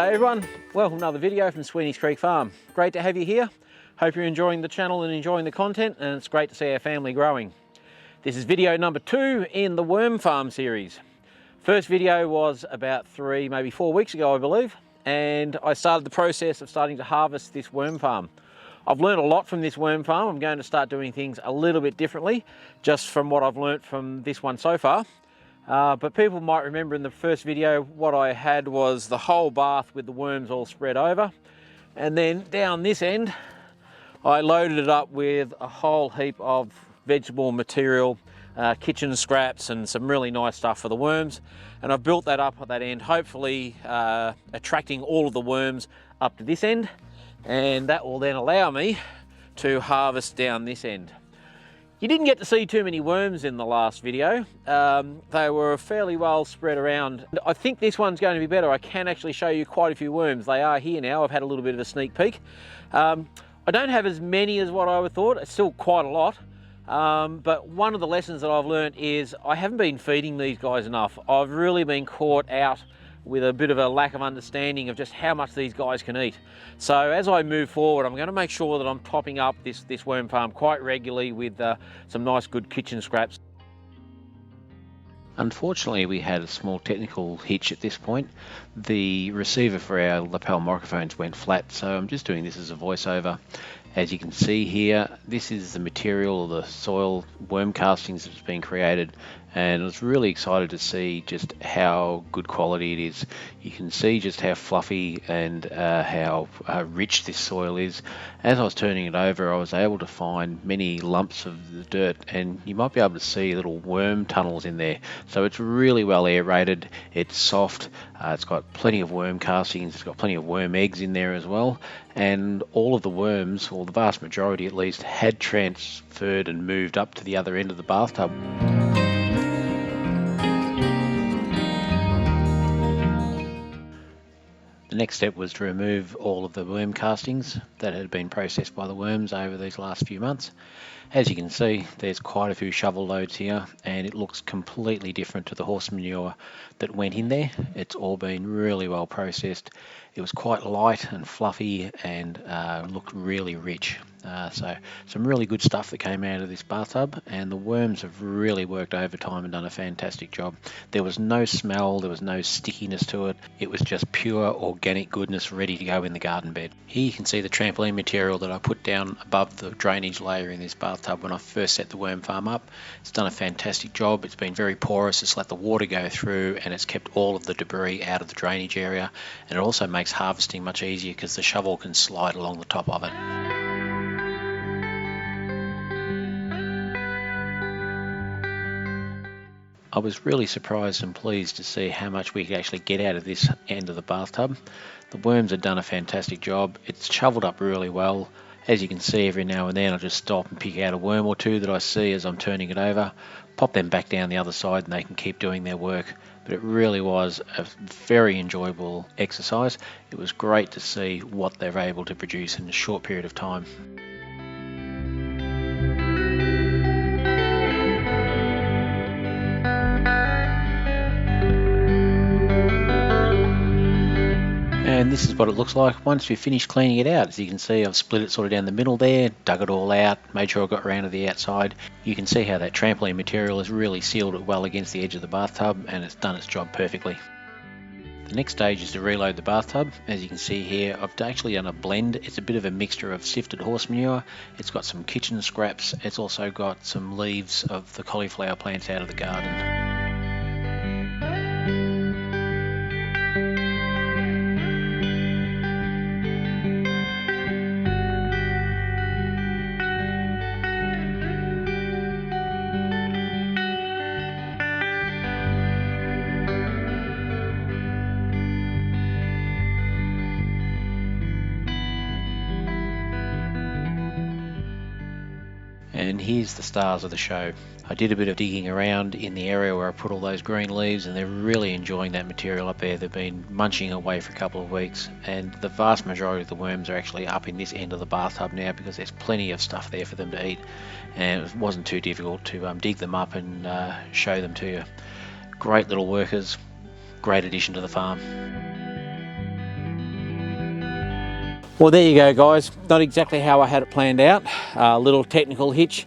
G'day everyone, welcome to another video from Sweeney's Creek Farm. Great to have you here. Hope you're enjoying the channel and enjoying the content, and it's great to see our family growing. This is video number 2 in the worm farm series. First video was about 3, maybe 4 weeks ago I believe, and I started the process of starting to harvest this worm farm. I've learned a lot from this worm farm. I'm going to start doing things a little bit differently just from what I've learnt from this one so far. But people might remember in the first video what I had was the whole bath with the worms all spread over, and then down this end I loaded it up with a whole heap of vegetable material, kitchen scraps and some really nice stuff for the worms, and I've built that up at that end, hopefully attracting all of the worms up to this end, and that will then allow me to harvest down this end. You didn't get to see too many worms in the last video. They were fairly well spread around. I think this one's going to be better. I can actually show you quite a few worms. They are here now. I've had a little bit of a sneak peek. I don't have as many as what I would thought. It's still quite a lot. But one of the lessons that I've learned is I haven't been feeding these guys enough. I've really been caught out with a bit of a lack of understanding of just how much these guys can eat. So as I move forward, I'm going to make sure that I'm topping up this worm farm quite regularly with some nice good kitchen scraps. Unfortunately, we had a small technical hitch at this point. The receiver for our lapel microphones went flat, so I'm just doing this as a voiceover. As you can see here, this is the material, the soil worm castings that's been created, and I was really excited to see just how good quality it is. You can see just how fluffy and how rich this soil is. As I was turning it over, I was able to find many lumps of the dirt, and you might be able to see little worm tunnels in there. So it's really well aerated, it's soft, it's got plenty of worm castings, it's got plenty of worm eggs in there as well, and all of the worms, or the vast majority at least, had transferred and moved up to the other end of the bathtub. The next step was to remove all of the worm castings that had been processed by the worms over these last few months. As you can see, there's quite a few shovel loads here, and it looks completely different to the horse manure that went in there. It's all been really well processed. It was quite light and fluffy and looked really rich. So some really good stuff that came out of this bathtub, and the worms have really worked overtime and done a fantastic job. There was no smell, there was no stickiness to it. It was just pure organic goodness ready to go in the garden bed. Here you can see the trampoline material that I put down above the drainage layer in this bathtub when I first set the worm farm up. It's done a fantastic job. It's been very porous, it's let the water go through, and it's kept all of the debris out of the drainage area, and it also makes harvesting much easier because the shovel can slide along the top of it. I was really surprised and pleased to see how much we could actually get out of this end of the bathtub. The worms have done a fantastic job. It's shoveled up really well. As you can see, every now and then I'll just stop and pick out a worm or two that I see as I'm turning it over, pop them back down the other side, and they can keep doing their work. But it really was a very enjoyable exercise. It was great to see what they're able to produce in a short period of time. And this is what it looks like once we finish cleaning it out. As you can see, I've split it sort of down the middle there, dug it all out, made sure I got around to the outside. You can see how that trampoline material has really sealed it well against the edge of the bathtub, and it's done its job perfectly. The next stage is to reload the bathtub. As you can see here, I've actually done a blend. It's a bit of a mixture of sifted horse manure, it's got some kitchen scraps, it's also got some leaves of the cauliflower plants out of the garden. And here's the stars of the show. I did a bit of digging around in the area where I put all those green leaves, and they're really enjoying that material up there. They've been munching away for a couple of weeks, and the vast majority of the worms are actually up in this end of the bathtub now because there's plenty of stuff there for them to eat, and it wasn't too difficult to dig them up and show them to you. Great little workers, great addition to the farm. Well, there you go, guys. Not exactly how I had it planned out. A little technical hitch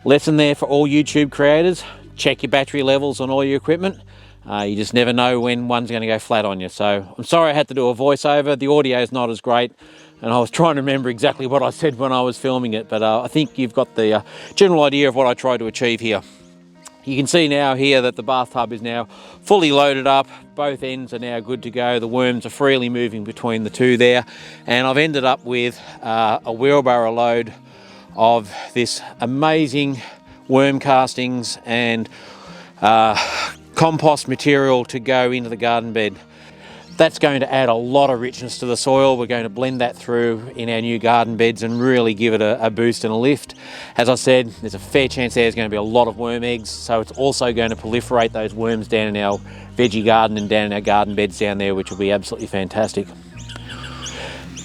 lesson there for all YouTube creators. Check your battery levels on all your equipment. You just never know when one's going to go flat on you. So I'm sorry I had to do a voiceover. The audio is not as great, and I was trying to remember exactly what I said when I was filming it, but I think you've got the general idea of what I tried to achieve here. You can see now here that the bathtub is now fully loaded up. Both ends are now good to go. The worms are freely moving between the two there. And I've ended up with a wheelbarrow load of this amazing worm castings and compost material to go into the garden bed. That's going to add a lot of richness to the soil. We're going to blend that through in our new garden beds and really give it a boost and a lift. As I said, there's a fair chance there's going to be a lot of worm eggs, so it's also going to proliferate those worms down in our veggie garden and down in our garden beds down there, which will be absolutely fantastic.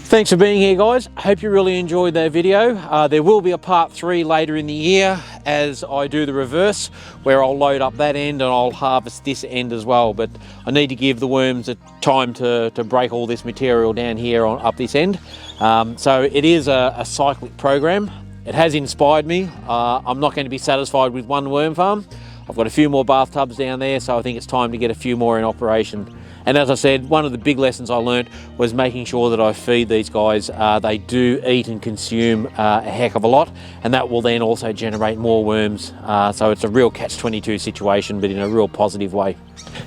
Thanks for being here, guys. Hope you really enjoyed that video. There will be a part 3 later in the year as I do the reverse, where I'll load up that end and I'll harvest this end as well. But I need to give the worms a time to break all this material down here up this end. So it is a cyclic program. It has inspired me. I'm not going to be satisfied with one worm farm. I've got a few more bathtubs down there, so I think it's time to get a few more in operation. And as I said, one of the big lessons I learned was making sure that I feed these guys. They do eat and consume a heck of a lot, and that will then also generate more worms. So it's a real catch-22 situation, but in a real positive way.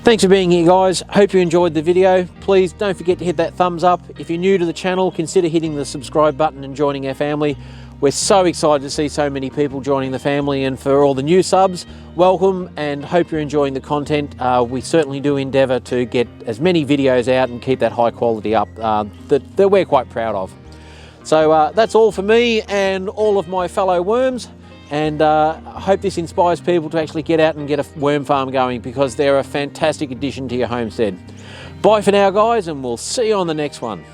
Thanks for being here, guys. Hope you enjoyed the video. Please don't forget to hit that thumbs up. If you're new to the channel, consider hitting the subscribe button and joining our family. We're so excited to see so many people joining the family, and for all the new subs, welcome, and hope you're enjoying the content. We certainly do endeavour to get as many videos out and keep that high quality up that we're quite proud of. So that's all for me and all of my fellow worms, and I hope this inspires people to actually get out and get a worm farm going, because they're a fantastic addition to your homestead. Bye for now, guys, and we'll see you on the next one.